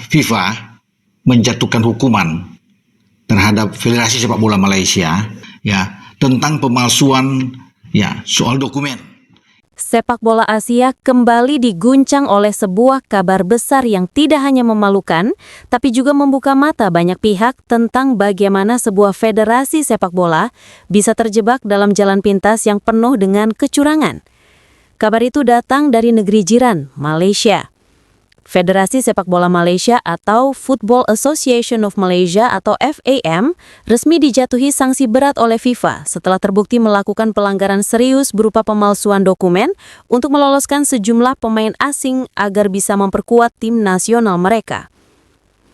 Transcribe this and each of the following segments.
FIFA menjatuhkan hukuman terhadap Federasi Sepak Bola Malaysia tentang pemalsuan soal dokumen. Sepak bola Asia kembali diguncang oleh sebuah kabar besar yang tidak hanya memalukan, tapi juga membuka mata banyak pihak tentang bagaimana sebuah federasi sepak bola bisa terjebak dalam jalan pintas yang penuh dengan kecurangan. Kabar itu datang dari negeri jiran, Malaysia. Federasi Sepak Bola Malaysia atau Football Association of Malaysia atau FAM resmi dijatuhi sanksi berat oleh FIFA setelah terbukti melakukan pelanggaran serius berupa pemalsuan dokumen untuk meloloskan sejumlah pemain asing agar bisa memperkuat tim nasional mereka.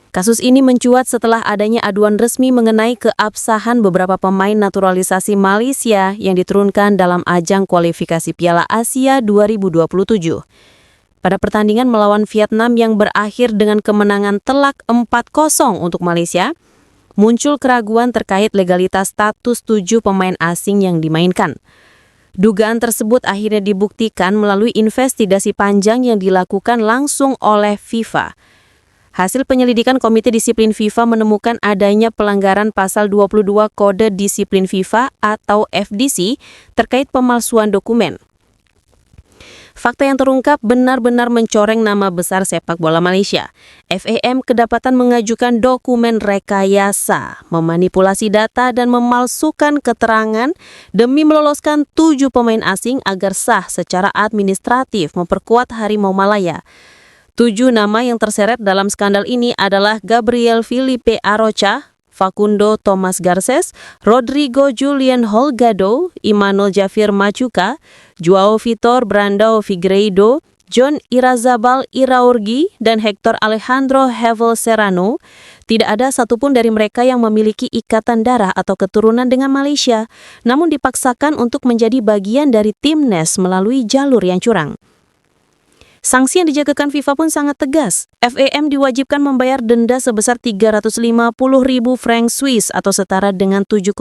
Kasus ini mencuat setelah adanya aduan resmi mengenai keabsahan beberapa pemain naturalisasi Malaysia yang diturunkan dalam ajang kualifikasi Piala Asia 2027. Pada pertandingan melawan Vietnam yang berakhir dengan kemenangan telak 4-0 untuk Malaysia, muncul keraguan terkait legalitas status 7 pemain asing yang dimainkan. Dugaan tersebut akhirnya dibuktikan melalui investigasi panjang yang dilakukan langsung oleh FIFA. Hasil penyelidikan Komite Disiplin FIFA menemukan adanya pelanggaran pasal 22 Kode Disiplin FIFA atau FDC terkait pemalsuan dokumen. Fakta yang terungkap benar-benar mencoreng nama besar sepak bola Malaysia. FAM kedapatan mengajukan dokumen rekayasa, memanipulasi data dan memalsukan keterangan demi meloloskan 7 pemain asing agar sah secara administratif memperkuat Harimau Malaya. 7 nama yang terseret dalam skandal ini adalah Gabriel Felipe Arocha, Facundo Thomas Garces, Rodrigo Julian Holgado, Emmanuel Jafir Machuca, Joao Vitor Brandao Figueiredo, John Irazabal Iraurgi, dan Hector Alejandro Hevel Serrano. Tidak ada satupun dari mereka yang memiliki ikatan darah atau keturunan dengan Malaysia, namun dipaksakan untuk menjadi bagian dari timnas melalui jalur yang curang. Sanksi yang dijatuhkan FIFA pun sangat tegas. FAM diwajibkan membayar denda sebesar 350.000 franc Swiss atau setara dengan 7,3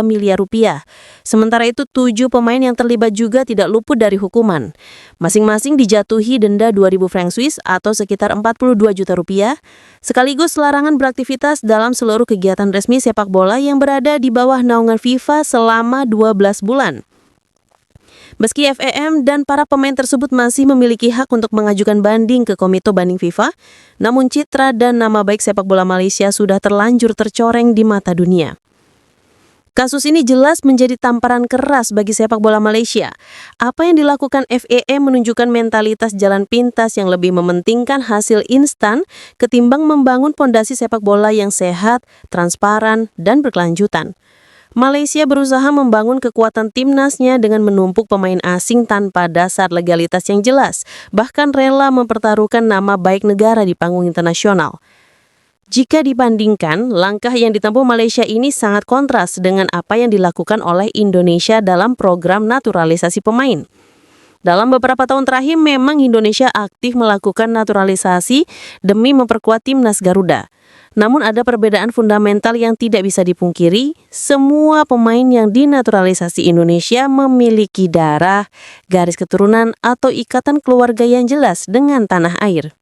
miliar rupiah. Sementara itu 7 pemain yang terlibat juga tidak luput dari hukuman. Masing-masing dijatuhi denda 2.000 franc Swiss atau sekitar 42 juta rupiah, sekaligus larangan beraktivitas dalam seluruh kegiatan resmi sepak bola yang berada di bawah naungan FIFA selama 12 bulan. Meski FAM dan para pemain tersebut masih memiliki hak untuk mengajukan banding ke Komite Banding FIFA, namun citra dan nama baik sepak bola Malaysia sudah terlanjur tercoreng di mata dunia. Kasus ini jelas menjadi tamparan keras bagi sepak bola Malaysia. Apa yang dilakukan FAM menunjukkan mentalitas jalan pintas yang lebih mementingkan hasil instan ketimbang membangun pondasi sepak bola yang sehat, transparan, dan berkelanjutan. Malaysia berusaha membangun kekuatan timnasnya dengan menumpuk pemain asing tanpa dasar legalitas yang jelas, bahkan rela mempertaruhkan nama baik negara di panggung internasional. Jika dibandingkan, langkah yang ditempuh Malaysia ini sangat kontras dengan apa yang dilakukan oleh Indonesia dalam program naturalisasi pemain. Dalam beberapa tahun terakhir, memang Indonesia aktif melakukan naturalisasi demi memperkuat timnas Garuda. Namun ada perbedaan fundamental yang tidak bisa dipungkiri. Semua pemain yang dinaturalisasi Indonesia memiliki darah, garis keturunan, atau ikatan keluarga yang jelas dengan tanah air.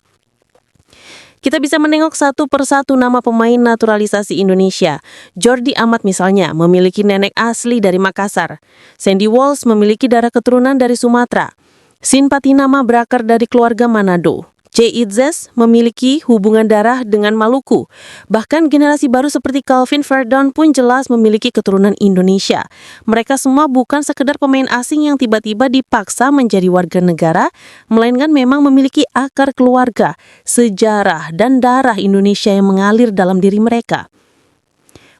Kita bisa menengok satu persatu nama pemain naturalisasi Indonesia. Jordi Amat misalnya memiliki nenek asli dari Makassar. Sandy Walsh memiliki darah keturunan dari Sumatera. Sin Patinama berakar dari keluarga Manado. J. Itzes memiliki hubungan darah dengan Maluku. Bahkan generasi baru seperti Calvin Verdon pun jelas memiliki keturunan Indonesia. Mereka semua bukan sekedar pemain asing yang tiba-tiba dipaksa menjadi warga negara, melainkan memang memiliki akar keluarga, sejarah, dan darah Indonesia yang mengalir dalam diri mereka.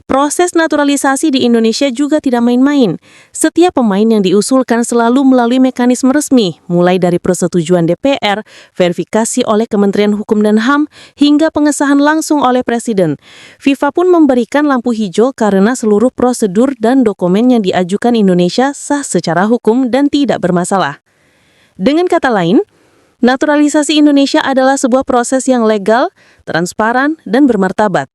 Proses naturalisasi di Indonesia juga tidak main-main. Setiap pemain yang diusulkan selalu melalui mekanisme resmi, mulai dari persetujuan DPR, verifikasi oleh Kementerian Hukum dan HAM, hingga pengesahan langsung oleh Presiden. FIFA pun memberikan lampu hijau karena seluruh prosedur dan dokumen yang diajukan Indonesia sah secara hukum dan tidak bermasalah. Dengan kata lain, naturalisasi Indonesia adalah sebuah proses yang legal, transparan, dan bermartabat.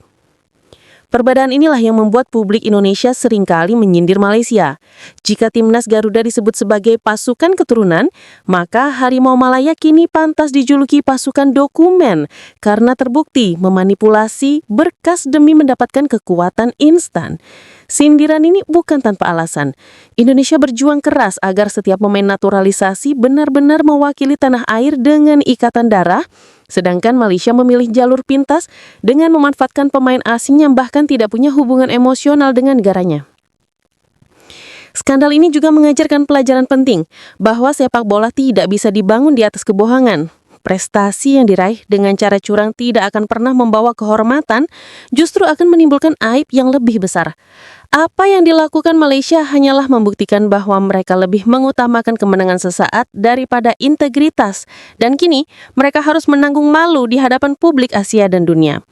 Perbedaan inilah yang membuat publik Indonesia seringkali menyindir Malaysia. Jika timnas Garuda disebut sebagai pasukan keturunan, maka Harimau Malaya kini pantas dijuluki pasukan dokumen karena terbukti memanipulasi berkas demi mendapatkan kekuatan instan. Sindiran ini bukan tanpa alasan. Indonesia berjuang keras agar setiap pemain naturalisasi benar-benar mewakili tanah air dengan ikatan darah, sedangkan Malaysia memilih jalur pintas dengan memanfaatkan pemain asing yang bahkan tidak punya hubungan emosional dengan negaranya. Skandal ini juga mengajarkan pelajaran penting bahwa sepak bola tidak bisa dibangun di atas kebohongan. Prestasi yang diraih dengan cara curang tidak akan pernah membawa kehormatan, justru akan menimbulkan aib yang lebih besar. Apa yang dilakukan Malaysia hanyalah membuktikan bahwa mereka lebih mengutamakan kemenangan sesaat daripada integritas, dan kini mereka harus menanggung malu di hadapan publik Asia dan dunia.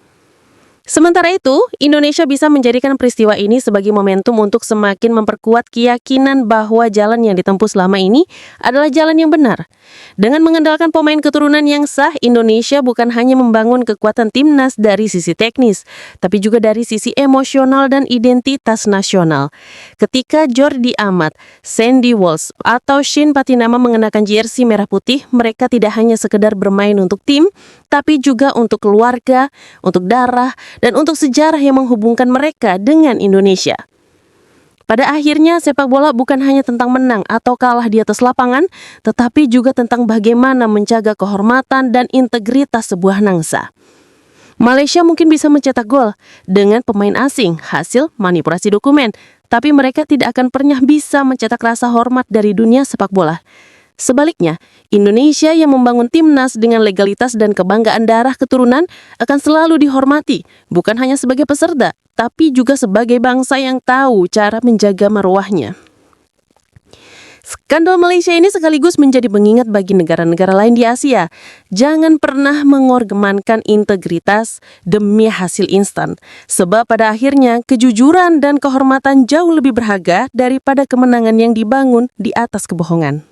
Sementara itu, Indonesia bisa menjadikan peristiwa ini sebagai momentum untuk semakin memperkuat keyakinan bahwa jalan yang ditempuh selama ini adalah jalan yang benar. Dengan mengandalkan pemain keturunan yang sah, Indonesia bukan hanya membangun kekuatan timnas dari sisi teknis, tapi juga dari sisi emosional dan identitas nasional. Ketika Jordi Amat, Sandy Walsh, atau Shane Patinama mengenakan jersey merah putih, mereka tidak hanya sekedar bermain untuk tim, tapi juga untuk keluarga, untuk darah, dan untuk sejarah yang menghubungkan mereka dengan Indonesia. Pada akhirnya, sepak bola bukan hanya tentang menang atau kalah di atas lapangan, tetapi juga tentang bagaimana menjaga kehormatan dan integritas sebuah bangsa. Malaysia mungkin bisa mencetak gol dengan pemain asing hasil manipulasi dokumen, tapi mereka tidak akan pernah bisa mencetak rasa hormat dari dunia sepak bola. Sebaliknya, Indonesia yang membangun timnas dengan legalitas dan kebanggaan darah keturunan akan selalu dihormati, bukan hanya sebagai peserta, tapi juga sebagai bangsa yang tahu cara menjaga marwahnya. Skandal Malaysia ini sekaligus menjadi pengingat bagi negara-negara lain di Asia. Jangan pernah mengorbankan integritas demi hasil instan, sebab pada akhirnya kejujuran dan kehormatan jauh lebih berharga daripada kemenangan yang dibangun di atas kebohongan.